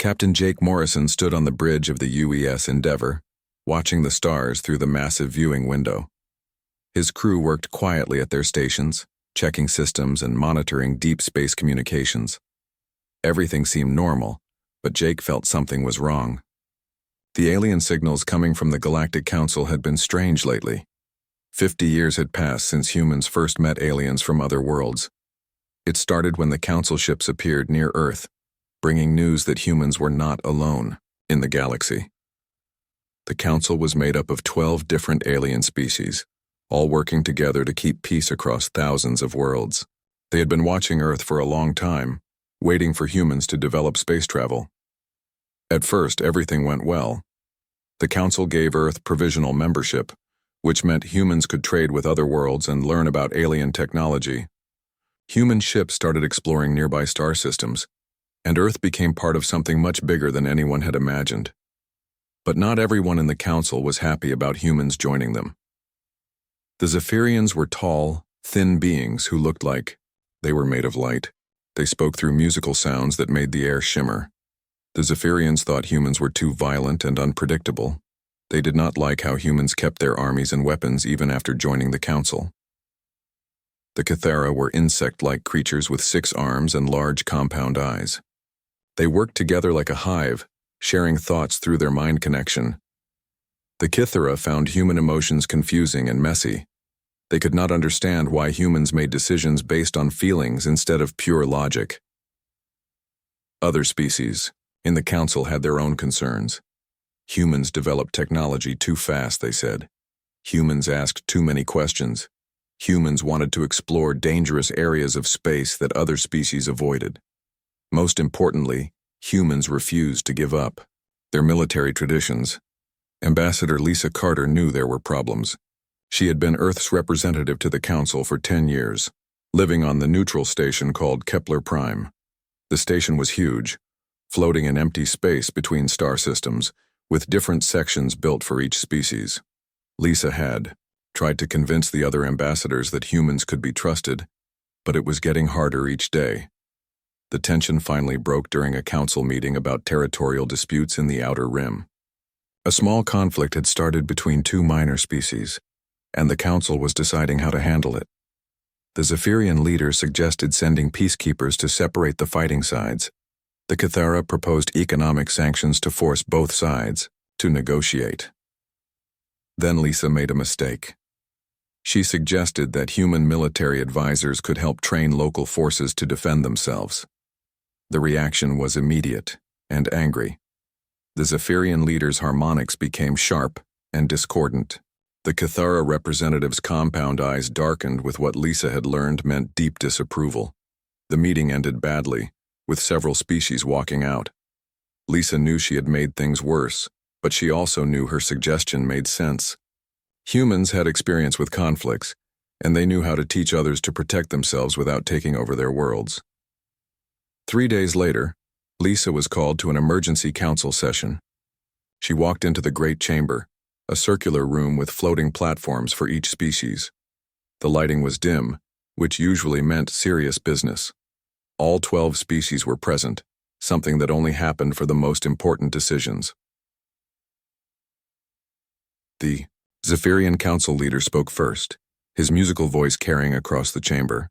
Captain Jake Morrison stood on the bridge of the UES Endeavour, watching the stars through the massive viewing window. His crew worked quietly at their stations, checking systems and monitoring deep space communications. Everything seemed normal, but Jake felt something was wrong. The alien signals coming from the Galactic Council had been strange lately. 50 years had passed since humans first met aliens from other worlds. It started when the Council ships appeared near Earth, bringing news that humans were not alone in the galaxy. The Council was made up of 12 different alien species, all working together to keep peace across thousands of worlds. They had been watching Earth for a long time, waiting for humans to develop space travel. At first, everything went well. The Council gave Earth provisional membership, which meant humans could trade with other worlds and learn about alien technology. Human ships started exploring nearby star systems, and Earth became part of something much bigger than anyone had imagined. But not everyone in the Council was happy about humans joining them. The Zephyrians were tall, thin beings who looked like they were made of light. They spoke through musical sounds that made the air shimmer. The Zephyrians thought humans were too violent and unpredictable. They did not like how humans kept their armies and weapons even after joining the Council. The Cathara were insect-like creatures with 6 arms and large compound eyes. They worked together like a hive, sharing thoughts through their mind connection. The Kithara found human emotions confusing and messy. They could not understand why humans made decisions based on feelings instead of pure logic. Other species in the Council had their own concerns. Humans developed technology too fast, they said. Humans asked too many questions. Humans wanted to explore dangerous areas of space that other species avoided. Most importantly, humans refused to give up their military traditions. Ambassador Lisa Carter knew there were problems. She had been Earth's representative to the Council for 10 years, living on the neutral station called Kepler Prime. The station was huge, floating in empty space between star systems, with different sections built for each species. Lisa had tried to convince the other ambassadors that humans could be trusted, but it was getting harder each day. The tension finally broke during a council meeting about territorial disputes in the Outer Rim. A small conflict had started between 2 minor species, and the council was deciding how to handle it. The Zephyrian leader suggested sending peacekeepers to separate the fighting sides. The Cathara proposed economic sanctions to force both sides to negotiate. Then Lisa made a mistake. She suggested that human military advisors could help train local forces to defend themselves. The reaction was immediate and angry. The Zephyrian leader's harmonics became sharp and discordant. The Cathara representative's compound eyes darkened with what Lisa had learned meant deep disapproval. The meeting ended badly, with several species walking out. Lisa knew she had made things worse, but she also knew her suggestion made sense. Humans had experience with conflicts, and they knew how to teach others to protect themselves without taking over their worlds. 3 days later, Lisa was called to an emergency council session. She walked into the Great Chamber, a circular room with floating platforms for each species. The lighting was dim, which usually meant serious business. All 12 species were present, something that only happened for the most important decisions. The Zephyrian Council leader spoke first, his musical voice carrying across the chamber.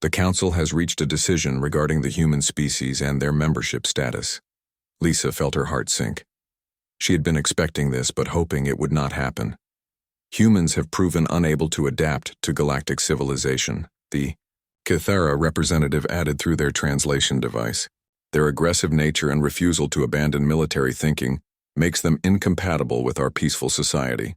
The Council has reached a decision regarding the human species and their membership status. Lisa felt her heart sink. She had been expecting this but hoping it would not happen. Humans have proven unable to adapt to galactic civilization, the Cathara representative added through their translation device. Their aggressive nature and refusal to abandon military thinking makes them incompatible with our peaceful society.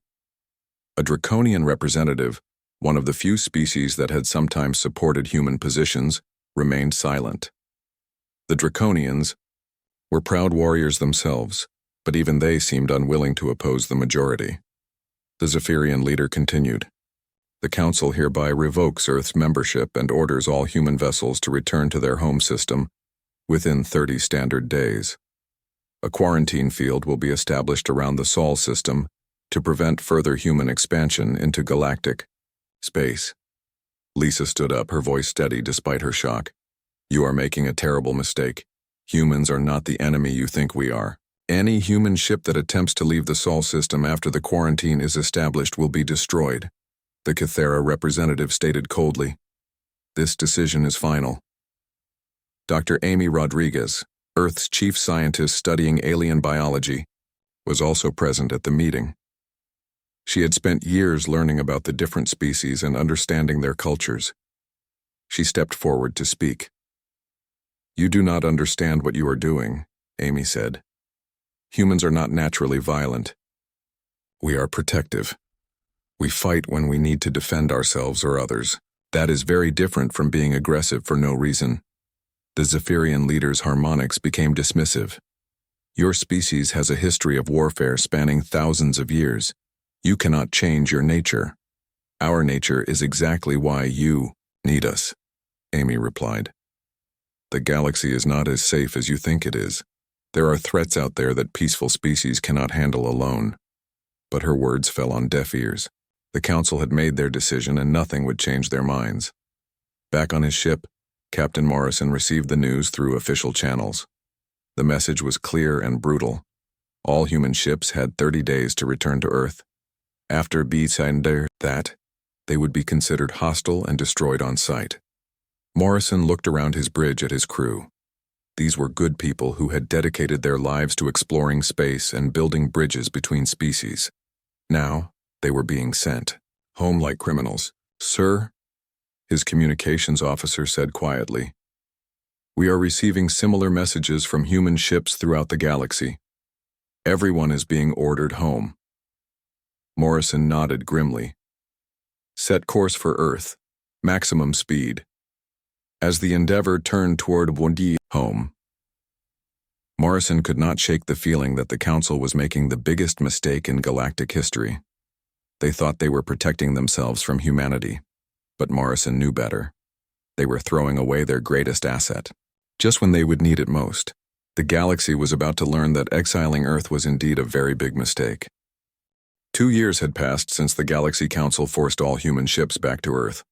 A Draconian representative, one of the few species that had sometimes supported human positions, remained silent. The Draconians were proud warriors themselves, but even they seemed unwilling to oppose the majority. The Zephyrian leader continued. The Council hereby revokes Earth's membership and orders all human vessels to return to their home system within 30 standard days. A quarantine field will be established around the Sol system to prevent further human expansion into galactic space. Lisa stood up, her voice steady despite her shock. You are making a terrible mistake. Humans are not the enemy you think we are. Any human ship that attempts to leave the Sol system after the quarantine is established will be destroyed, the Cathera representative stated coldly. This decision is final. Dr. Amy Rodriguez, Earth's chief scientist studying alien biology, was also present at the meeting. She had spent years learning about the different species and understanding their cultures. She stepped forward to speak. "You do not understand what you are doing," Amy said. "Humans are not naturally violent. We are protective. We fight when we need to defend ourselves or others. That is very different from being aggressive for no reason." The Zephyrian leader's harmonics became dismissive. "Your species has a history of warfare spanning thousands of years. You cannot change your nature. Our nature is exactly why you need us," Amy replied. "The galaxy is not as safe as you think it is. There are threats out there that peaceful species cannot handle alone." But her words fell on deaf ears. The council had made their decision and nothing would change their minds. Back on his ship, Captain Morrison received the news through official channels. The message was clear and brutal. All human ships had 30 days to return to Earth. After that, they would be considered hostile and destroyed on sight. Morrison looked around his bridge at his crew. These were good people who had dedicated their lives to exploring space and building bridges between species. Now, they were being sent home like criminals. "Sir," his communications officer said quietly, "we are receiving similar messages from human ships throughout the galaxy. Everyone is being ordered home." Morrison nodded grimly. "Set course for Earth. Maximum speed." As the Endeavor turned toward home, Morrison could not shake the feeling that the Council was making the biggest mistake in galactic history. They thought they were protecting themselves from humanity, but Morrison knew better. They were throwing away their greatest asset. Just when they would need it most, the galaxy was about to learn that exiling Earth was indeed a very big mistake. 2 years had passed since the Galaxy Council forced all human ships back to Earth.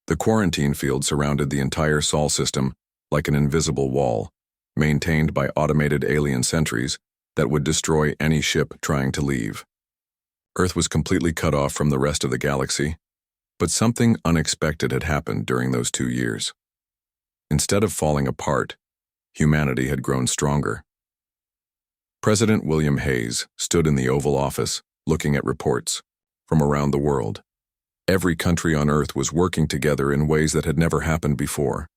The quarantine field surrounded the entire Sol system like an invisible wall, maintained by automated alien sentries that would destroy any ship trying to leave. Earth was completely cut off from the rest of the galaxy, but something unexpected had happened during those 2 years. Instead of falling apart, humanity had grown stronger. President William Hayes stood in the Oval Office, looking at reports from around the world. Every country on Earth was working together in ways that had never happened before.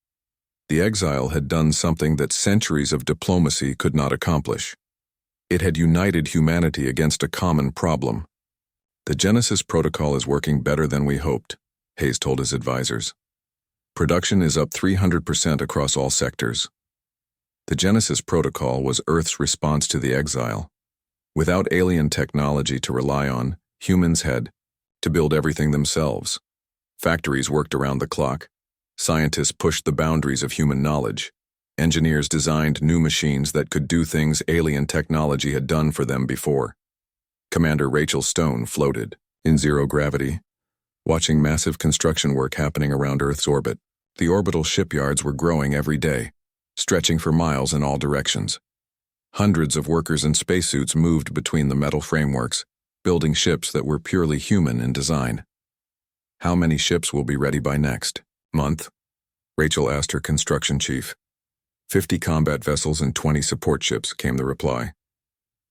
The exile had done something that centuries of diplomacy could not accomplish. It had united humanity against a common problem. "The Genesis Protocol is working better than we hoped," Hayes told his advisors. "Production is up 300% across all sectors." The Genesis Protocol was Earth's response to the exile. Without alien technology to rely on, humans had to build everything themselves. Factories worked around the clock. Scientists pushed the boundaries of human knowledge. Engineers designed new machines that could do things alien technology had done for them before. Commander Rachel Stone floated in zero gravity, watching massive construction work happening around Earth's orbit. The orbital shipyards were growing every day, stretching for miles in all directions. Hundreds of workers in spacesuits moved between the metal frameworks, building ships that were purely human in design. "How many ships will be ready by next month?" Rachel asked her construction chief. 50 combat vessels and 20 support ships," came the reply.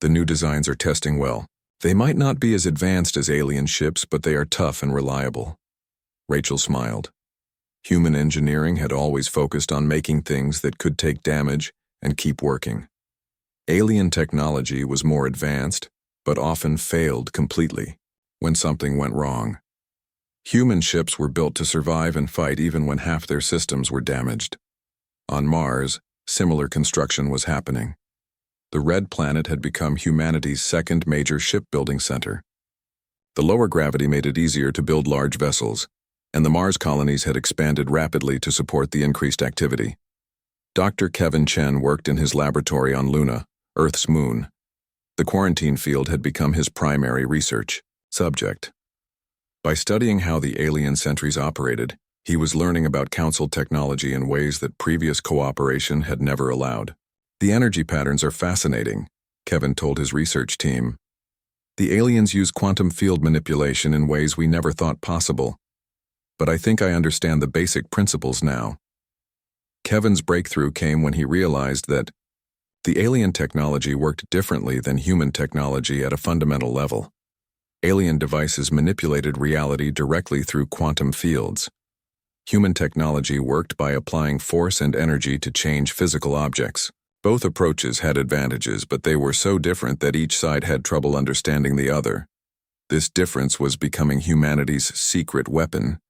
"The new designs are testing well. They might not be as advanced as alien ships, but they are tough and reliable." Rachel smiled. Human engineering had always focused on making things that could take damage and keep working. Alien technology was more advanced, but often failed completely when something went wrong. Human ships were built to survive and fight even when half their systems were damaged. On Mars, similar construction was happening. The Red Planet had become humanity's second major shipbuilding center. The lower gravity made it easier to build large vessels, and the Mars colonies had expanded rapidly to support the increased activity. Dr. Kevin Chen worked in his laboratory on Luna, Earth's moon. The quarantine field had become his primary research subject. By studying how the alien sentries operated, he was learning about Council technology in ways that previous cooperation had never allowed. The energy patterns are fascinating, Kevin told his research team. The aliens use quantum field manipulation in ways we never thought possible. But I think I understand the basic principles now. Kevin's breakthrough came when he realized that the alien technology worked differently than human technology at a fundamental level. Alien devices manipulated reality directly through quantum fields. Human technology worked by applying force and energy to change physical objects. Both approaches had advantages, but they were so different that each side had trouble understanding the other. This difference was becoming humanity's secret weapon.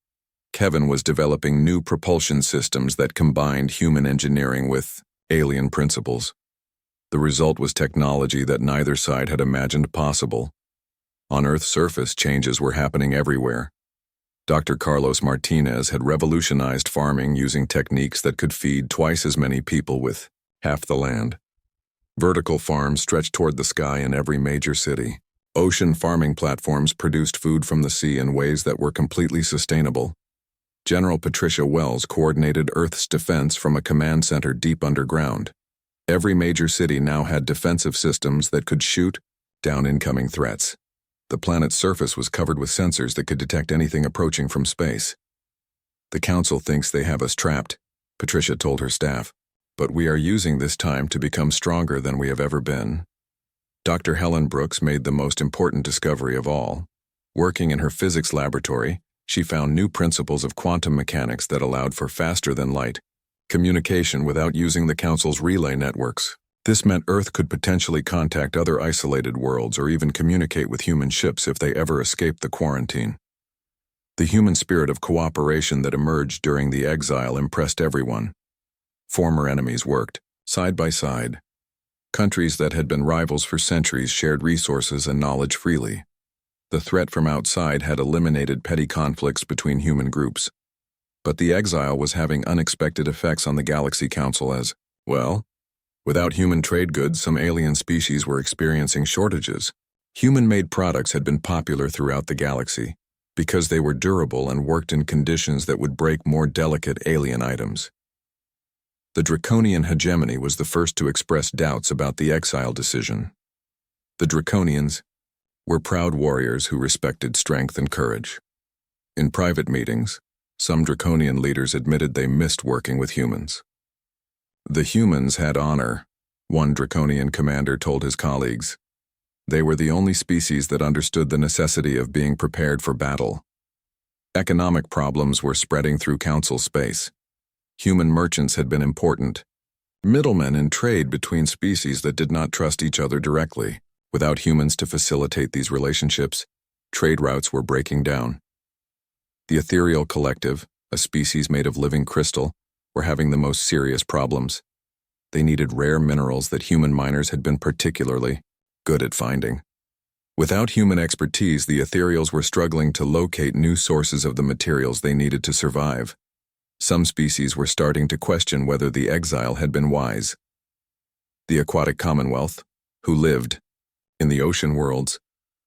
Kevin was developing new propulsion systems that combined human engineering with alien principles. The result was technology that neither side had imagined possible. On Earth's surface, changes were happening everywhere. Dr. Carlos Martinez had revolutionized farming using techniques that could feed twice as many people with half the land. Vertical farms stretched toward the sky in every major city. Ocean farming platforms produced food from the sea in ways that were completely sustainable. General Patricia Wells coordinated Earth's defense from a command center deep underground. Every major city now had defensive systems that could shoot down incoming threats. The planet's surface was covered with sensors that could detect anything approaching from space. The Council thinks they have us trapped, Patricia told her staff, but we are using this time to become stronger than we have ever been. Dr. Helen Brooks made the most important discovery of all. Working in her physics laboratory, she found new principles of quantum mechanics that allowed for faster-than-light communication without using the Council's relay networks. This meant Earth could potentially contact other isolated worlds or even communicate with human ships if they ever escaped the quarantine. The human spirit of cooperation that emerged during the exile impressed everyone. Former enemies worked, side by side. Countries that had been rivals for centuries shared resources and knowledge freely. The threat from outside had eliminated petty conflicts between human groups. But the exile was having unexpected effects on the Galaxy Council as, well, without human trade goods, some alien species were experiencing shortages. Human-made products had been popular throughout the galaxy because they were durable and worked in conditions that would break more delicate alien items. The Draconian hegemony was the first to express doubts about the exile decision. The Draconians were proud warriors who respected strength and courage. In private meetings, some Draconian leaders admitted they missed working with humans. The humans had honor, one Draconian commander told his colleagues. They were the only species that understood the necessity of being prepared for battle. Economic problems were spreading through Council space. Human merchants had been important, middlemen in trade between species that did not trust each other directly. Without humans to facilitate these relationships, trade routes were breaking down. The Ethereal Collective, a species made of living crystal, were having the most serious problems. They needed rare minerals that human miners had been particularly good at finding. Without human expertise, the Ethereals were struggling to locate new sources of the materials they needed to survive. Some species were starting to question whether the exile had been wise. The Aquatic Commonwealth, who lived in the ocean worlds,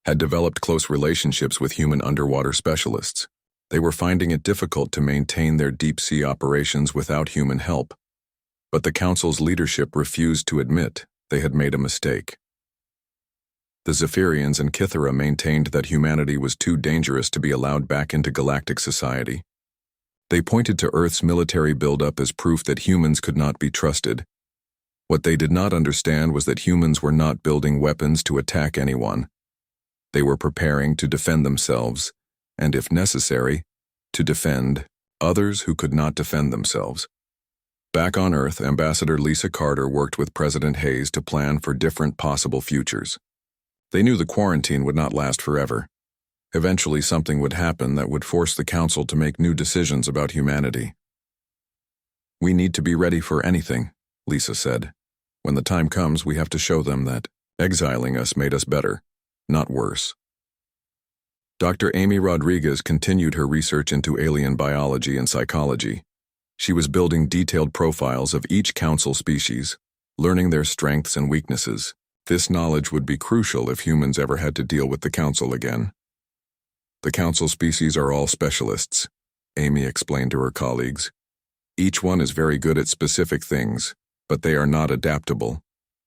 had developed close relationships with human underwater specialists. They were finding it difficult to maintain their deep-sea operations without human help. But the Council's leadership refused to admit they had made a mistake. The Zephyrians and Kythera maintained that humanity was too dangerous to be allowed back into galactic society. They pointed to Earth's military buildup as proof that humans could not be trusted. What they did not understand was that humans were not building weapons to attack anyone. They were preparing to defend themselves, and if necessary, to defend others who could not defend themselves. Back on Earth, Ambassador Lisa Carter worked with President Hayes to plan for different possible futures. They knew the quarantine would not last forever. Eventually something would happen that would force the Council to make new decisions about humanity. "We need to be ready for anything," Lisa said. "When the time comes, we have to show them that exiling us made us better, not worse." Dr. Amy Rodriguez continued her research into alien biology and psychology. She was building detailed profiles of each Council species, learning their strengths and weaknesses. This knowledge would be crucial if humans ever had to deal with the Council again. "The Council species are all specialists," Amy explained to her colleagues. "Each one is very good at specific things, But they are not adaptable.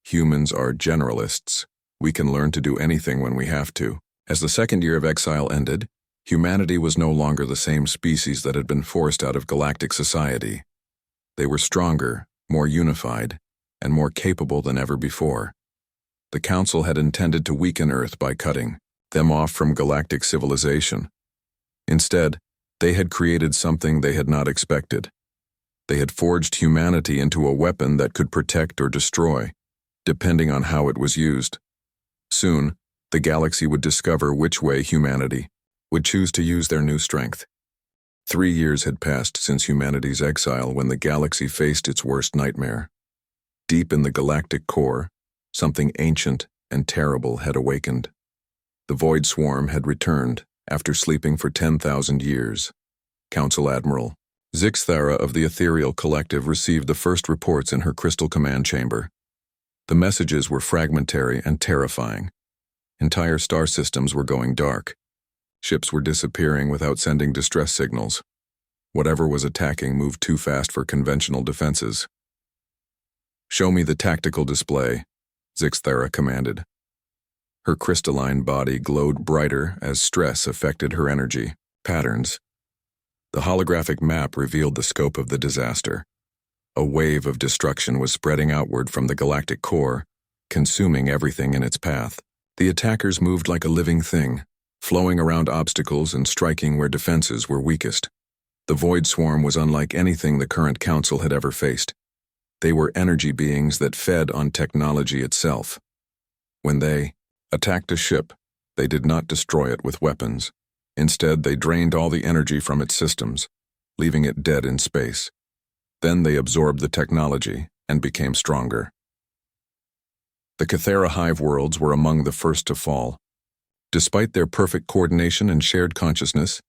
Humans are generalists. We can learn to do anything when we have to. As the second year of exile ended, humanity was no longer the same species that had been forced out of galactic society. They were stronger, more unified, and more capable than ever before. The Council had intended to weaken Earth by cutting them off from galactic civilization. Instead, they had created something they had not expected. They had forged humanity into a weapon that could protect or destroy, depending on how it was used. Soon, the galaxy would discover which way humanity would choose to use their new strength. 3 years had passed since humanity's exile when the galaxy faced its worst nightmare. Deep in the galactic core, something ancient and terrible had awakened. The Void Swarm had returned after sleeping for 10,000 years. Council Admiral Zixthara of the Ethereal Collective received the first reports in her crystal command chamber. The messages were fragmentary and terrifying. Entire star systems were going dark. Ships were disappearing without sending distress signals. Whatever was attacking moved too fast for conventional defenses. "Show me the tactical display," Zixthara commanded. Her crystalline body glowed brighter as stress affected her energy patterns. The holographic map revealed the scope of the disaster. A wave of destruction was spreading outward from the galactic core, consuming everything in its path. The attackers moved like a living thing, flowing around obstacles and striking where defenses were weakest. The Void Swarm was unlike anything the current Council had ever faced. They were energy beings that fed on technology itself. When they attacked a ship, they did not destroy it with weapons. Instead, they drained all the energy from its systems, leaving it dead in space. Then they absorbed the technology and became stronger. The Cathera Hive worlds were among the first to fall. Despite their perfect coordination and shared consciousness,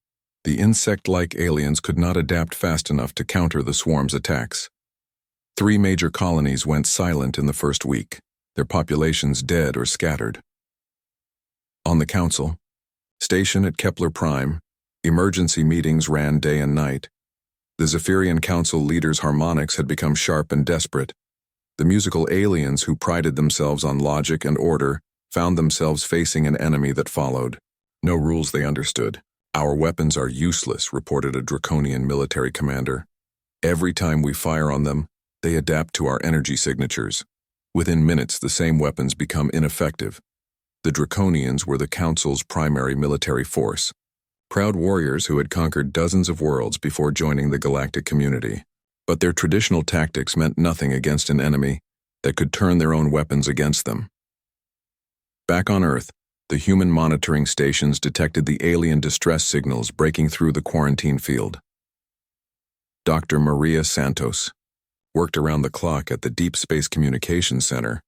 the insect-like aliens could not adapt fast enough to counter the swarm's attacks. 3 major colonies went silent in the first week, their populations dead or scattered. On the Council, stationed at Kepler Prime, emergency meetings ran day and night. The Zephyrian Council leaders' harmonics had become sharp and desperate. The musical aliens who prided themselves on logic and order found themselves facing an enemy that followed no rules they understood. "Our weapons are useless," reported a draconian military commander. "Every time we fire on them, they adapt to our energy signatures. Within minutes, the same weapons become ineffective." The Draconians were the Council's primary military force, proud warriors who had conquered dozens of worlds before joining the galactic community. But their traditional tactics meant nothing against an enemy that could turn their own weapons against them. Back on Earth, the human monitoring stations detected the alien distress signals breaking through the quarantine field. Dr. Maria Santos worked around the clock at the Deep Space Communications Center,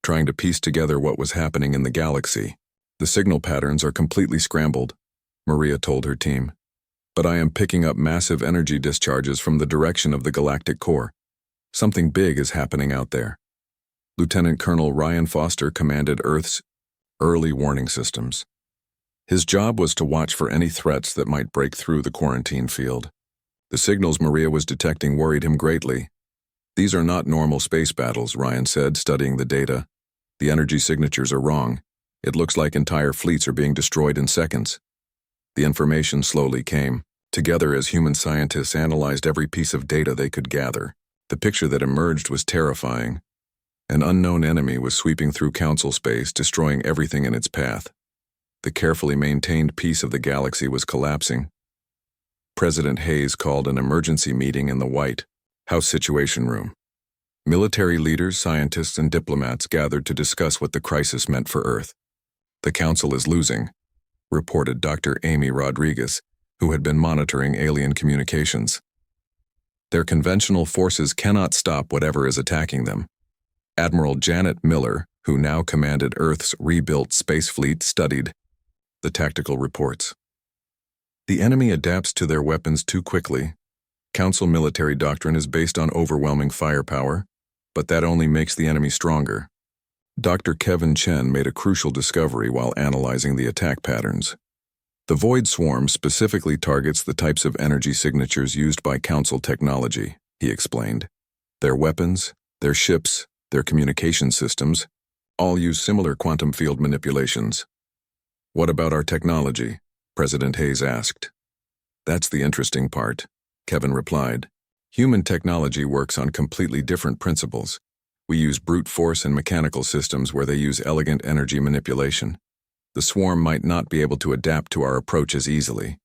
trying to piece together what was happening in the galaxy. "The signal patterns are completely scrambled," Maria told her team. "But I am picking up massive energy discharges from the direction of the galactic core. Something big is happening out there." Lieutenant Colonel Ryan Foster commanded Earth's early warning systems. His job was to watch for any threats that might break through the quarantine field. The signals Maria was detecting worried him greatly. "These are not normal space battles," Ryan said, studying the data. "The energy signatures are wrong. It looks like entire fleets are being destroyed in seconds." The information slowly came, together as human scientists analyzed every piece of data they could gather. The picture that emerged was terrifying. An unknown enemy was sweeping through Council space, destroying everything in its path. The carefully maintained peace of the galaxy was collapsing. President Hayes called an emergency meeting in the White House Situation Room. Military leaders, scientists, and diplomats gathered to discuss what the crisis meant for Earth. "The Council is losing," reported Dr. Amy Rodriguez, who had been monitoring alien communications. "Their conventional forces cannot stop whatever is attacking them." Admiral Janet Miller, who now commanded Earth's rebuilt space fleet, studied the tactical reports. "The enemy adapts to their weapons too quickly. Council military doctrine is based on overwhelming firepower, but that only makes the enemy stronger." Dr. Kevin Chen made a crucial discovery while analyzing the attack patterns. The Void Swarm specifically targets the types of energy signatures used by Council technology, he explained. Their weapons, Their ships, their communication systems, all use similar quantum field manipulations. What about our technology? President Hayes asked. That's the interesting part, Kevin replied. Human technology works on completely different principles. We use brute force and mechanical systems where they use elegant energy manipulation. The swarm might not be able to adapt to our approach as easily.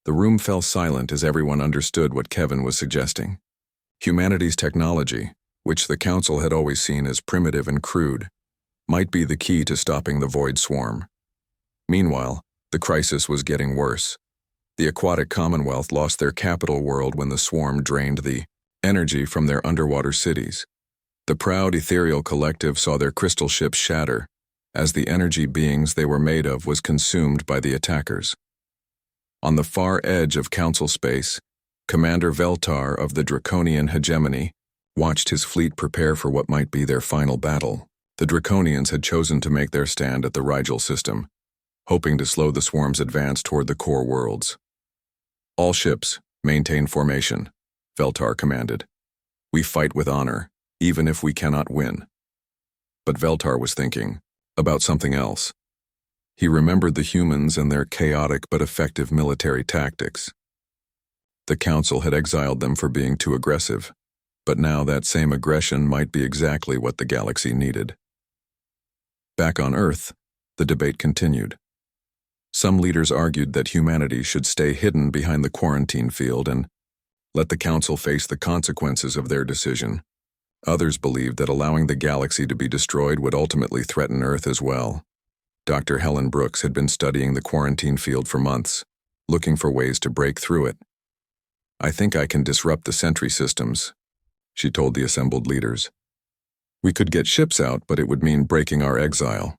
The room fell silent as everyone understood what Kevin was suggesting. Humanity's technology, which the Council had always seen as primitive and crude, might be the key to stopping the Void Swarm. Meanwhile, the crisis was getting worse. The Aquatic Commonwealth lost their capital world when the swarm drained the energy from their underwater cities. The proud ethereal collective saw their crystal ships shatter, as the energy beings they were made of was consumed by the attackers. On the far edge of Council space, Commander Veltar of the Draconian Hegemony watched his fleet prepare for what might be their final battle. The Draconians had chosen to make their stand at the Rigel system, hoping to slow the swarm's advance toward the core worlds. All ships, maintain formation, Veltar commanded. We fight with honor, even if we cannot win. But Veltar was thinking about something else. He remembered the humans and their chaotic but effective military tactics. The Council had exiled them for being too aggressive, but now that same aggression might be exactly what the galaxy needed. Back on Earth, the debate continued. Some leaders argued that humanity should stay hidden behind the quarantine field and let the Council face the consequences of their decision. Others believed that allowing the galaxy to be destroyed would ultimately threaten Earth as well. Dr. Helen Brooks had been studying the quarantine field for months, looking for ways to break through it. I think I can disrupt the sentry systems, she told the assembled leaders. We could get ships out, but it would mean breaking our exile.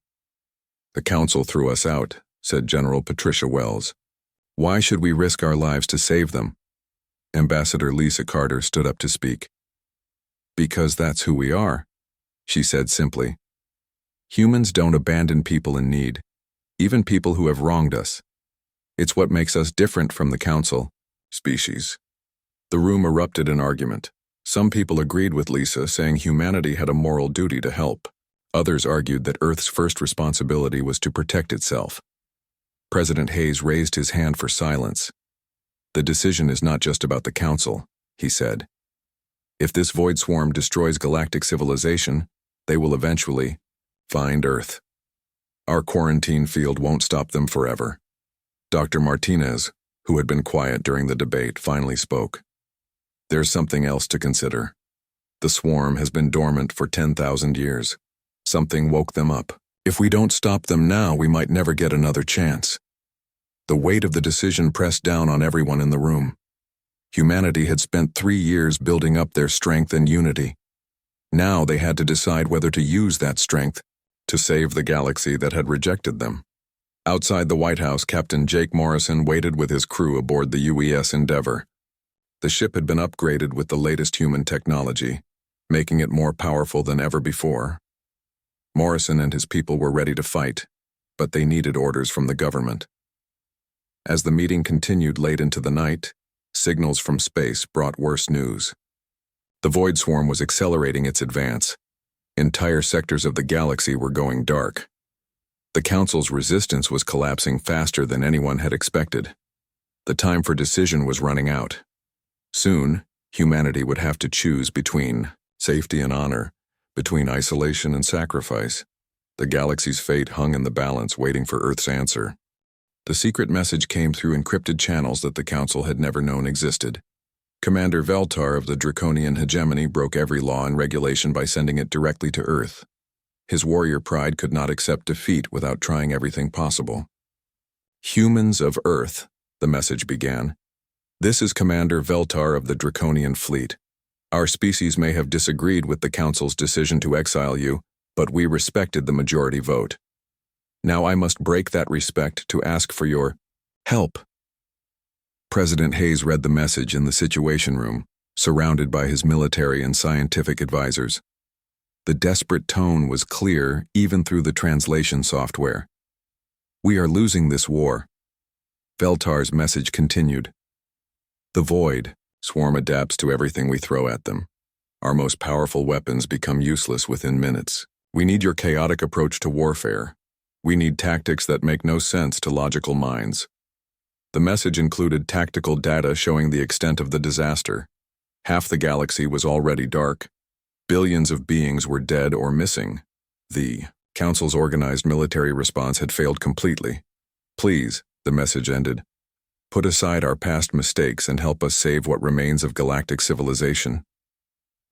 The Council threw us out, said General Patricia Wells. Why should we risk our lives to save them? Ambassador Lisa Carter stood up to speak. Because that's who we are, she said simply. Humans don't abandon people in need, even people who have wronged us. It's what makes us different from the Council species. The room erupted in argument. Some people agreed with Lisa, saying humanity had a moral duty to help. Others argued that Earth's first responsibility was to protect itself. President Hayes raised his hand for silence. The decision is not just about the Council, he said. If this void swarm destroys galactic civilization, they will eventually find Earth. Our quarantine field won't stop them forever. Dr. Martinez, who had been quiet during the debate, finally spoke. There's something else to consider. The swarm has been dormant for 10,000 years. Something woke them up. If we don't stop them now, we might never get another chance. The weight of the decision pressed down on everyone in the room. Humanity had spent 3 years building up their strength and unity. Now they had to decide whether to use that strength to save the galaxy that had rejected them. Outside the White House, Captain Jake Morrison waited with his crew aboard the UES Endeavor. The ship had been upgraded with the latest human technology, making it more powerful than ever before. Morrison and his people were ready to fight, but they needed orders from the government. As the meeting continued late into the night, signals from space brought worse news. The Void Swarm was accelerating its advance. Entire sectors of the galaxy were going dark. The Council's resistance was collapsing faster than anyone had expected. The time for decision was running out. Soon, humanity would have to choose between safety and honor, between isolation and sacrifice. The galaxy's fate hung in the balance, waiting for Earth's answer. The secret message came through encrypted channels that the Council had never known existed. Commander Veltar of the Draconian Hegemony broke every law and regulation by sending it directly to Earth. His warrior pride could not accept defeat without trying everything possible. Humans of Earth, the message began. This is Commander Veltar of the Draconian Fleet. Our species may have disagreed with the Council's decision to exile you, but we respected the majority vote. Now I must break that respect to ask for your help. President Hayes read the message in the Situation Room, surrounded by his military and scientific advisors. The desperate tone was clear even through the translation software. We are losing this war. Veltar's message continued. The Void Swarm adapts to everything we throw at them. Our most powerful weapons become useless within minutes. We need your chaotic approach to warfare. We need tactics that make no sense to logical minds. The message included tactical data showing the extent of the disaster. Half the galaxy was already dark. Billions of beings were dead or missing. The Council's organized military response had failed completely. Please, the message ended, put aside our past mistakes and help us save what remains of galactic civilization.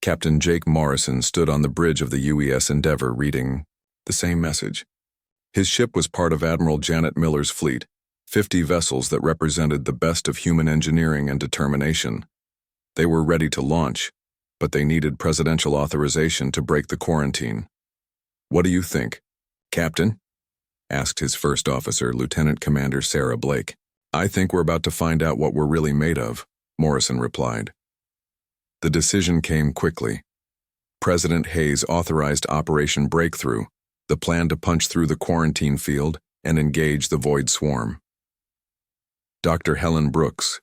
Captain Jake Morrison stood on the bridge of the UES Endeavour reading the same message. His ship was part of Admiral Janet Miller's fleet, 50 vessels that represented the best of human engineering and determination. They were ready to launch, but they needed presidential authorization to break the quarantine. What do you think, Captain? Asked his first officer, Lieutenant Commander Sarah Blake. I think we're about to find out what we're really made of, Morrison replied. The decision came quickly. President Hayes authorized Operation Breakthrough, the plan to punch through the quarantine field and engage the Void Swarm. Dr. Helen Brooks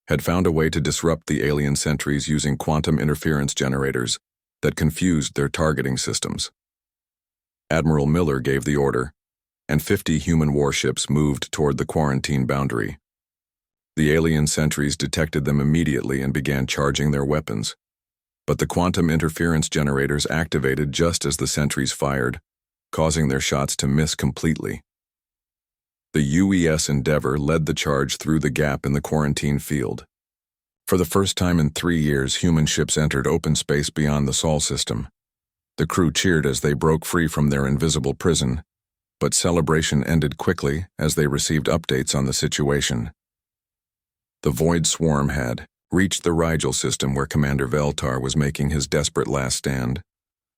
had found a way to disrupt the alien sentries using quantum interference generators that confused their targeting systems. Admiral Miller gave the order, and 50 human warships moved toward the quarantine boundary. The alien sentries detected them immediately and began charging their weapons. But the quantum interference generators activated just as the sentries fired, causing their shots to miss completely. The UES Endeavour led the charge through the gap in the quarantine field. For the first time in 3 years, human ships entered open space beyond the Sol system. The crew cheered as they broke free from their invisible prison, but celebration ended quickly as they received updates on the situation. The Void Swarm had reached the Rigel system where Commander Veltar was making his desperate last stand.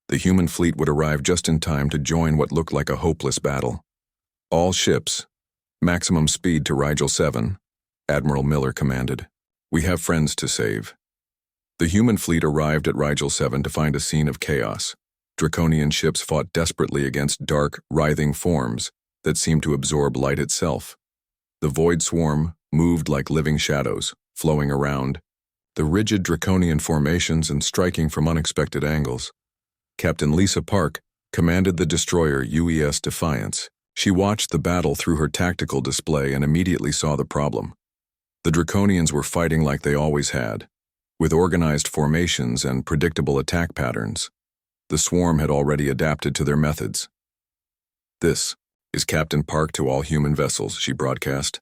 The human fleet would arrive just in time to join what looked like a hopeless battle. All ships, maximum speed to Rigel 7, Admiral Miller commanded. We have friends to save. The human fleet arrived at Rigel 7 to find a scene of chaos. Draconian ships fought desperately against dark, writhing forms that seemed to absorb light itself. The Void Swarm moved like living shadows, flowing around, the rigid draconian formations and striking from unexpected angles. Captain Lisa Park commanded the destroyer UES Defiance. She watched the battle through her tactical display and immediately saw the problem. The Draconians were fighting like they always had, with organized formations and predictable attack patterns. The swarm had already adapted to their methods. This is Captain Park to all human vessels, she broadcast.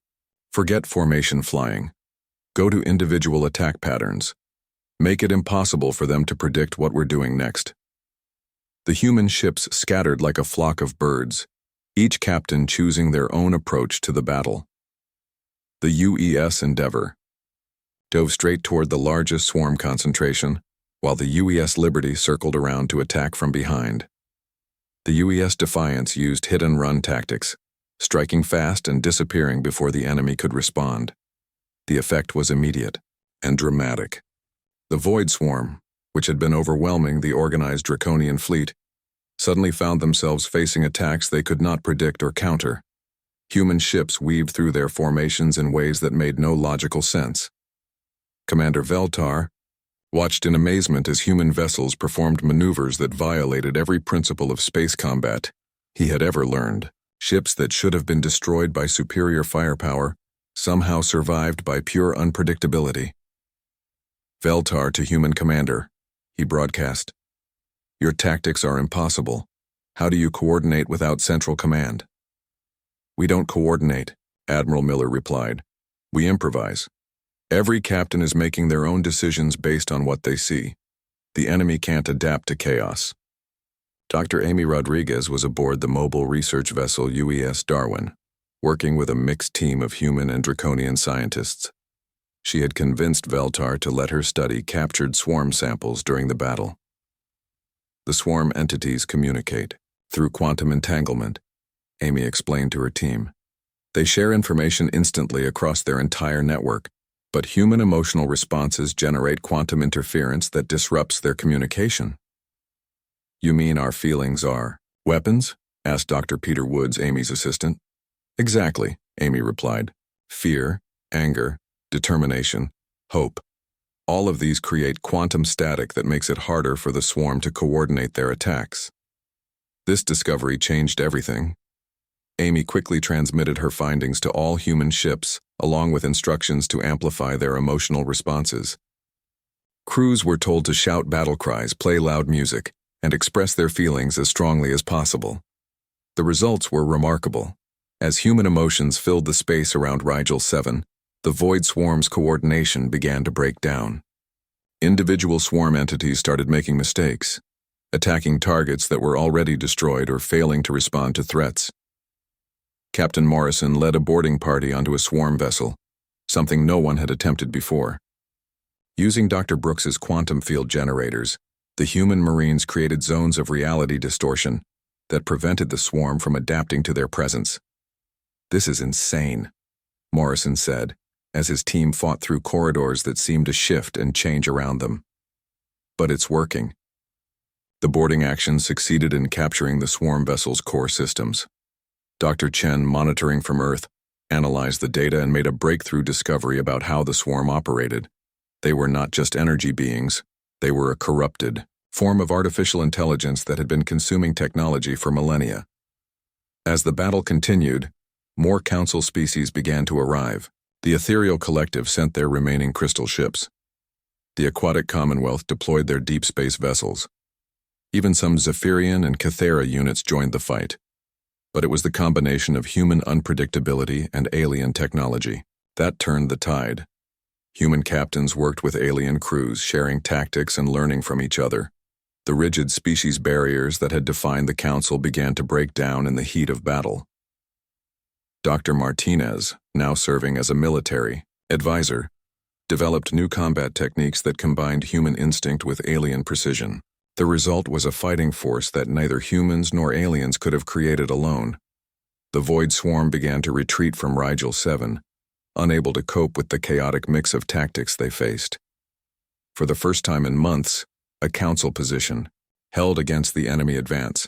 Forget formation flying. Go to individual attack patterns. Make it impossible for them to predict what we're doing next. The human ships scattered like a flock of birds, each captain choosing their own approach to the battle. The UES Endeavour dove straight toward the largest swarm concentration, while the UES Liberty circled around to attack from behind. The UES Defiance used hit-and-run tactics, striking fast and disappearing before the enemy could respond. The effect was immediate and dramatic. The Void Swarm, which had been overwhelming the organized Draconian fleet, suddenly found themselves facing attacks they could not predict or counter. Human ships weaved through their formations in ways that made no logical sense. Commander Veltar watched in amazement as human vessels performed maneuvers that violated every principle of space combat he had ever learned. Ships that should have been destroyed by superior firepower somehow survived by pure unpredictability. Veltar to human commander, he broadcast. Your tactics are impossible. How do you coordinate without central command? We don't coordinate, Admiral Miller replied. We improvise. Every captain is making their own decisions based on what they see. The enemy can't adapt to chaos. Dr. Amy Rodriguez was aboard the mobile research vessel UES Darwin, working with a mixed team of human and draconian scientists. She had convinced Veltar to let her study captured swarm samples during the battle. The swarm entities communicate through quantum entanglement, Amy explained to her team. They share information instantly across their entire network, but human emotional responses generate quantum interference that disrupts their communication. You mean our feelings are weapons? Asked Dr. Peter Woods, Amy's assistant. Exactly, Amy replied. Fear, anger, determination, hope. All of these create quantum static that makes it harder for the swarm to coordinate their attacks. This discovery changed everything. Amy quickly transmitted her findings to all human ships, along with instructions to amplify their emotional responses. Crews were told to shout battle cries, play loud music, and express their feelings as strongly as possible. The results were remarkable. As human emotions filled the space around Rigel 7, the Void Swarm's coordination began to break down. Individual swarm entities started making mistakes, attacking targets that were already destroyed or failing to respond to threats. Captain Morrison led a boarding party onto a swarm vessel, something no one had attempted before. Using Dr. Brooks's quantum field generators, the human Marines created zones of reality distortion that prevented the swarm from adapting to their presence. "This is insane," Morrison said, as his team fought through corridors that seemed to shift and change around them. "But it's working." The boarding action succeeded in capturing the swarm vessel's core systems. Dr. Chen, monitoring from Earth, analyzed the data and made a breakthrough discovery about how the swarm operated. They were not just energy beings, they were a corrupted form of artificial intelligence that had been consuming technology for millennia. As the battle continued, more Council species began to arrive. The Ethereal Collective sent their remaining crystal ships. The Aquatic Commonwealth deployed their deep space vessels. Even some Zephyrian and Cathera units joined the fight. But it was the combination of human unpredictability and alien technology that turned the tide. Human captains worked with alien crews, sharing tactics and learning from each other. The rigid species barriers that had defined the Council began to break down in the heat of battle. Dr. Martinez, now serving as a military advisor, developed new combat techniques that combined human instinct with alien precision. The result was a fighting force that neither humans nor aliens could have created alone. The Void Swarm began to retreat from Rigel 7, unable to cope with the chaotic mix of tactics they faced. For the first time in months, a Council position held against the enemy advance.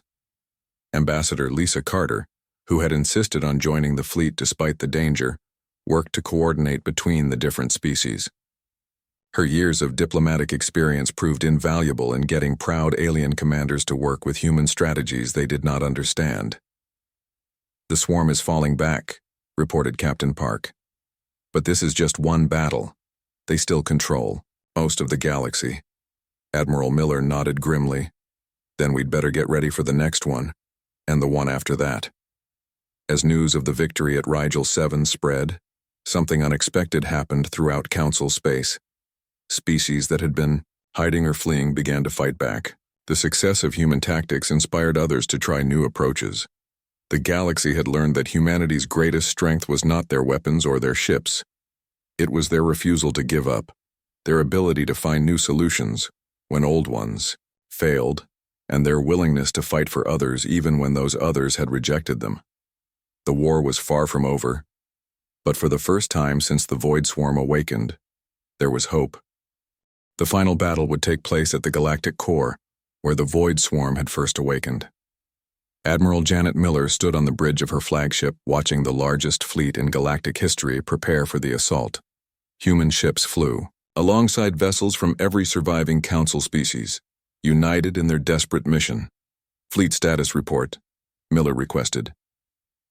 Ambassador Lisa Carter, who had insisted on joining the fleet despite the danger, worked to coordinate between the different species. Her years of diplomatic experience proved invaluable in getting proud alien commanders to work with human strategies they did not understand. "The swarm is falling back," reported Captain Park. "But this is just one battle. They still control most of the galaxy." Admiral Miller nodded grimly. "Then we'd better get ready for the next one, and the one after that." As news of the victory at Rigel 7 spread, something unexpected happened throughout Council space. Species that had been hiding or fleeing began to fight back. The success of human tactics inspired others to try new approaches. The galaxy had learned that humanity's greatest strength was not their weapons or their ships. It was their refusal to give up, their ability to find new solutions when old ones failed, and their willingness to fight for others even when those others had rejected them. The war was far from over, but for the first time since the Void Swarm awakened, there was hope. The final battle would take place at the galactic core, where the Void Swarm had first awakened. Admiral Janet Miller stood on the bridge of her flagship, watching the largest fleet in galactic history prepare for the assault. Human ships flew, alongside vessels from every surviving Council species, united in their desperate mission. "Fleet status report," Miller requested.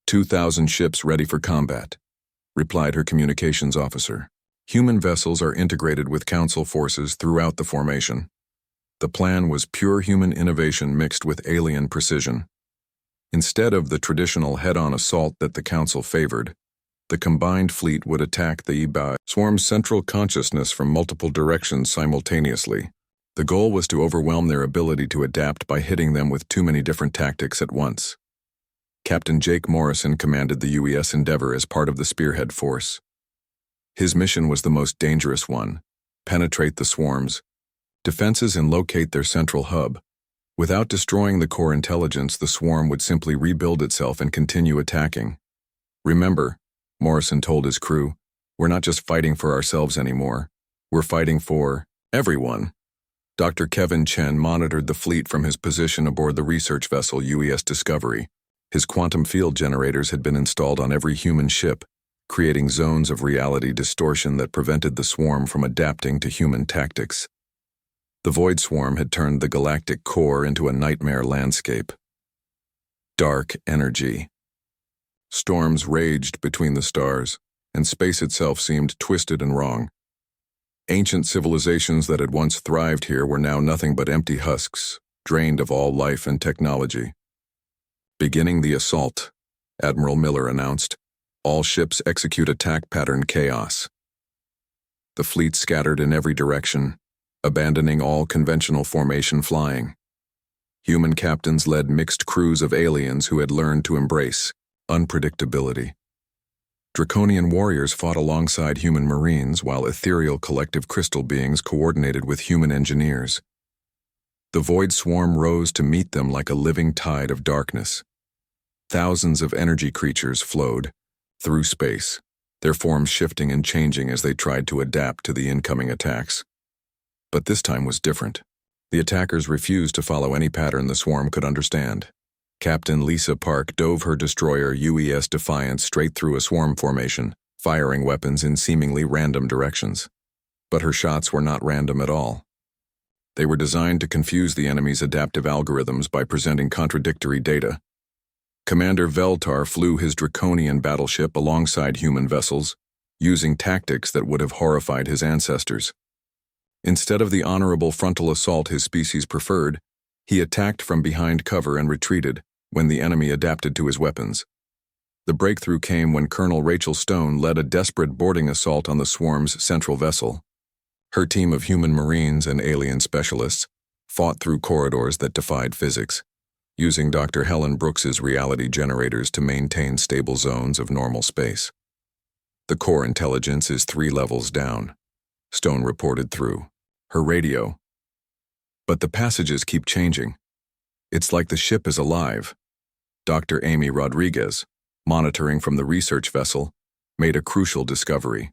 2,000 ships ready for combat," replied her communications officer. Human vessels are integrated with Council forces throughout the formation. The plan was pure human innovation mixed with alien precision. Instead of the traditional head-on assault that the Council favored, the combined fleet would attack the HFY Swarm's central consciousness from multiple directions simultaneously. The goal was to overwhelm their ability to adapt by hitting them with too many different tactics at once. Captain Jake Morrison commanded the UES Endeavor as part of the Spearhead Force. His mission was the most dangerous one: penetrate the swarm's defenses and locate their central hub. Without destroying the core intelligence, the swarm would simply rebuild itself and continue attacking. "Remember," Morrison told his crew, "we're not just fighting for ourselves anymore. We're fighting for everyone." Dr. Kevin Chen monitored the fleet from his position aboard the research vessel UES Discovery. His quantum field generators had been installed on every human ship, creating zones of reality distortion that prevented the swarm from adapting to human tactics. The Void Swarm had turned the galactic core into a nightmare landscape. Dark energy. Storms raged between the stars, and space itself seemed twisted and wrong. Ancient civilizations that had once thrived here were now nothing but empty husks, drained of all life and technology. Beginning the assault, Admiral Miller announced. All ships execute attack pattern chaos. The fleet scattered in every direction, abandoning all conventional formation flying. Human captains led mixed crews of aliens who had learned to embrace unpredictability. Draconian warriors fought alongside human marines while ethereal collective crystal beings coordinated with human engineers. The Void Swarm rose to meet them like a living tide of darkness. Thousands of energy creatures flowed through space, their forms shifting and changing as they tried to adapt to the incoming attacks. But this time was different. The attackers refused to follow any pattern the swarm could understand. Captain Lisa Park dove her destroyer UES Defiance straight through a swarm formation, firing weapons in seemingly random directions. But her shots were not random at all. They were designed to confuse the enemy's adaptive algorithms by presenting contradictory data. Commander Veltar flew his draconian battleship alongside human vessels, using tactics that would have horrified his ancestors. Instead of the honorable frontal assault his species preferred, he attacked from behind cover and retreated when the enemy adapted to his weapons. The breakthrough came when Colonel Rachel Stone led a desperate boarding assault on the swarm's central vessel. Her team of human marines and alien specialists fought through corridors that defied physics, using Dr. Helen Brooks's reality generators to maintain stable zones of normal space. The core intelligence is 3 levels down, Stone reported through her radio. But the passages keep changing. It's like the ship is alive. Dr. Amy Rodriguez, monitoring from the research vessel, made a crucial discovery.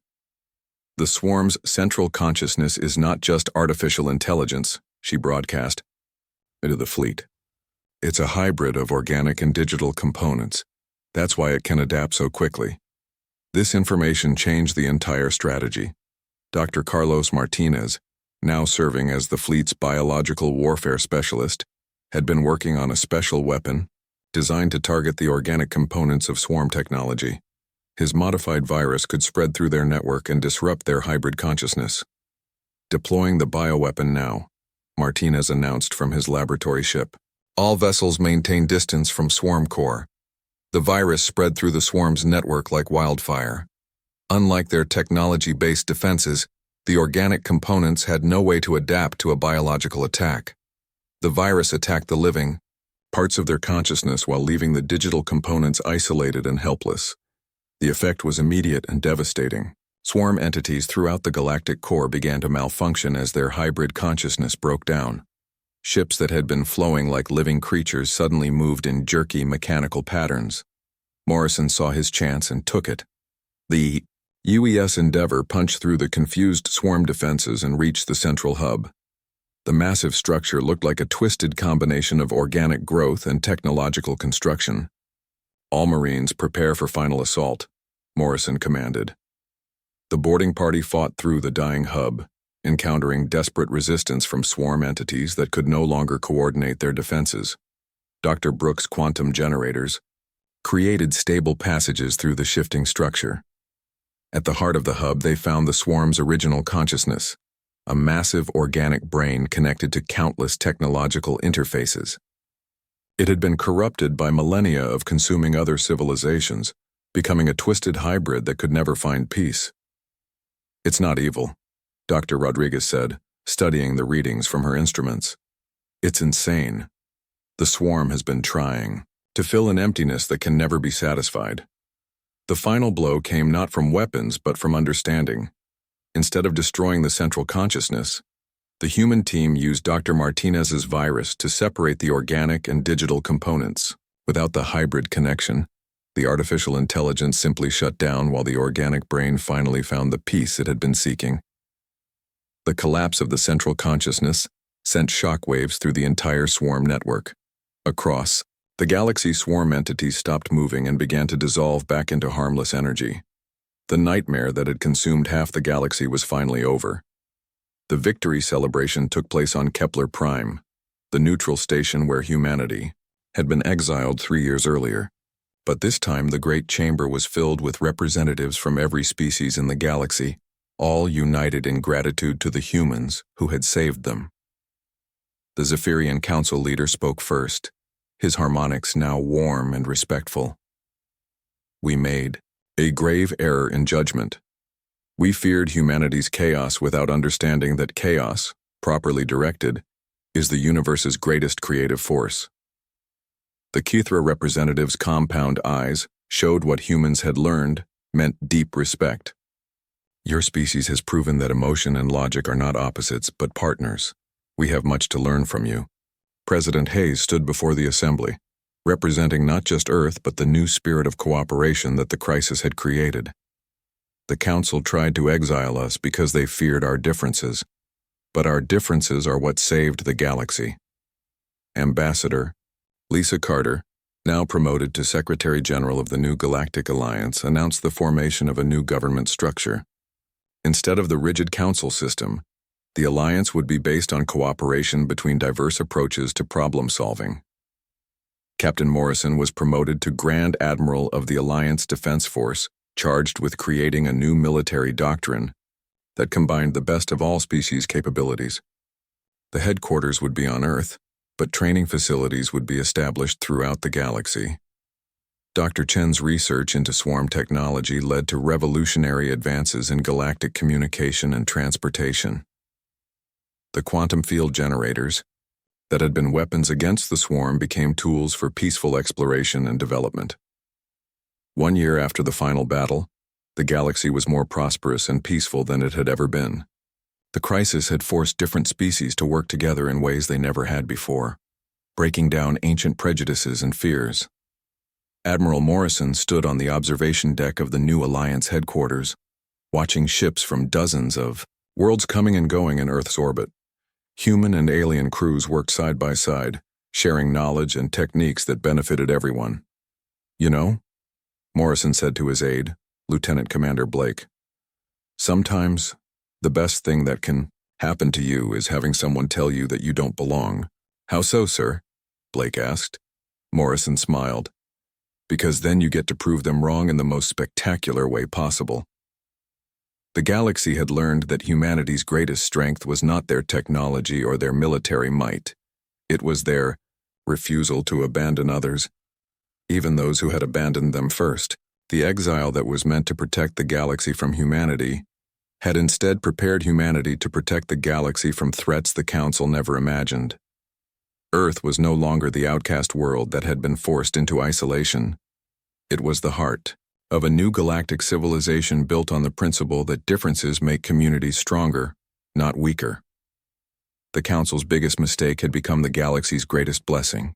The swarm's central consciousness is not just artificial intelligence, she broadcast into the fleet. It's a hybrid of organic and digital components. That's why it can adapt so quickly. This information changed the entire strategy. Dr. Carlos Martinez, now serving as the fleet's biological warfare specialist, had been working on a special weapon designed to target the organic components of swarm technology. His modified virus could spread through their network and disrupt their hybrid consciousness. Deploying the bioweapon now, Martinez announced from his laboratory ship. All vessels maintain distance from swarm core. The virus spread through the swarm's network like wildfire. Unlike their technology-based defenses, the organic components had no way to adapt to a biological attack. The virus attacked the living parts of their consciousness while leaving the digital components isolated and helpless. The effect was immediate and devastating. Swarm entities throughout the galactic core began to malfunction as their hybrid consciousness broke down. Ships that had been flowing like living creatures suddenly moved in jerky mechanical patterns. Morrison saw his chance and took it. The UES Endeavor punched through the confused swarm defenses and reached the central hub. The massive structure looked like a twisted combination of organic growth and technological construction. All Marines prepare for final assault, Morrison commanded. The boarding party fought through the dying hub, encountering desperate resistance from swarm entities that could no longer coordinate their defenses. Dr. Brooks' quantum generators created stable passages through the shifting structure. At the heart of the hub, they found the swarm's original consciousness, a massive organic brain connected to countless technological interfaces. It had been corrupted by millennia of consuming other civilizations, becoming a twisted hybrid that could never find peace. It's not evil, Dr. Rodriguez said, studying the readings from her instruments. It's insane. The swarm has been trying to fill an emptiness that can never be satisfied. The final blow came not from weapons but from understanding. Instead of destroying the central consciousness, the human team used Dr. Martinez's virus to separate the organic and digital components. Without the hybrid connection, the artificial intelligence simply shut down while the organic brain finally found the peace it had been seeking. The collapse of the central consciousness sent shockwaves through the entire swarm network. Across the galaxy, swarm entities stopped moving and began to dissolve back into harmless energy. The nightmare that had consumed half the galaxy was finally over. The victory celebration took place on Kepler Prime, the neutral station where humanity had been exiled 3 years earlier. But this time the great chamber was filled with representatives from every species in the galaxy, all united in gratitude to the humans who had saved them. The Zephyrian Council leader spoke first, his harmonics now warm and respectful. We made a grave error in judgment. We feared humanity's chaos without understanding that chaos, properly directed, is the universe's greatest creative force. The Kithra representatives' compound eyes showed what humans had learned meant deep respect. Your species has proven that emotion and logic are not opposites but partners. We have much to learn from you. President Hayes stood before the assembly, representing not just Earth but the new spirit of cooperation that the crisis had created. The Council tried to exile us because they feared our differences, but our differences are what saved the galaxy. Ambassador Lisa Carter, now promoted to Secretary General of the new Galactic Alliance, announced the formation of a new government structure. Instead of the rigid council system, the alliance would be based on cooperation between diverse approaches to problem solving. Captain Morrison was promoted to Grand Admiral of the Alliance Defense Force, charged with creating a new military doctrine that combined the best of all species' capabilities. The headquarters would be on Earth, but training facilities would be established throughout the galaxy. Dr. Chen's research into swarm technology led to revolutionary advances in galactic communication and transportation. The quantum field generators that had been weapons against the swarm became tools for peaceful exploration and development. 1 year after the final battle, the galaxy was more prosperous and peaceful than it had ever been. The crisis had forced different species to work together in ways they never had before, breaking down ancient prejudices and fears. Admiral Morrison stood on the observation deck of the new Alliance headquarters, watching ships from dozens of worlds coming and going in Earth's orbit. Human and alien crews worked side by side, sharing knowledge and techniques that benefited everyone. You know, Morrison said to his aide, Lieutenant Commander Blake, sometimes the best thing that can happen to you is having someone tell you that you don't belong. How so, sir? Blake asked. Morrison smiled. Because then you get to prove them wrong in the most spectacular way possible. The galaxy had learned that humanity's greatest strength was not their technology or their military might. It was their refusal to abandon others, even those who had abandoned them first. The exile that was meant to protect the galaxy from humanity had instead prepared humanity to protect the galaxy from threats the Council never imagined. Earth was no longer the outcast world that had been forced into isolation. It was the heart of a new galactic civilization built on the principle that differences make communities stronger, not weaker. The Council's biggest mistake had become the galaxy's greatest blessing.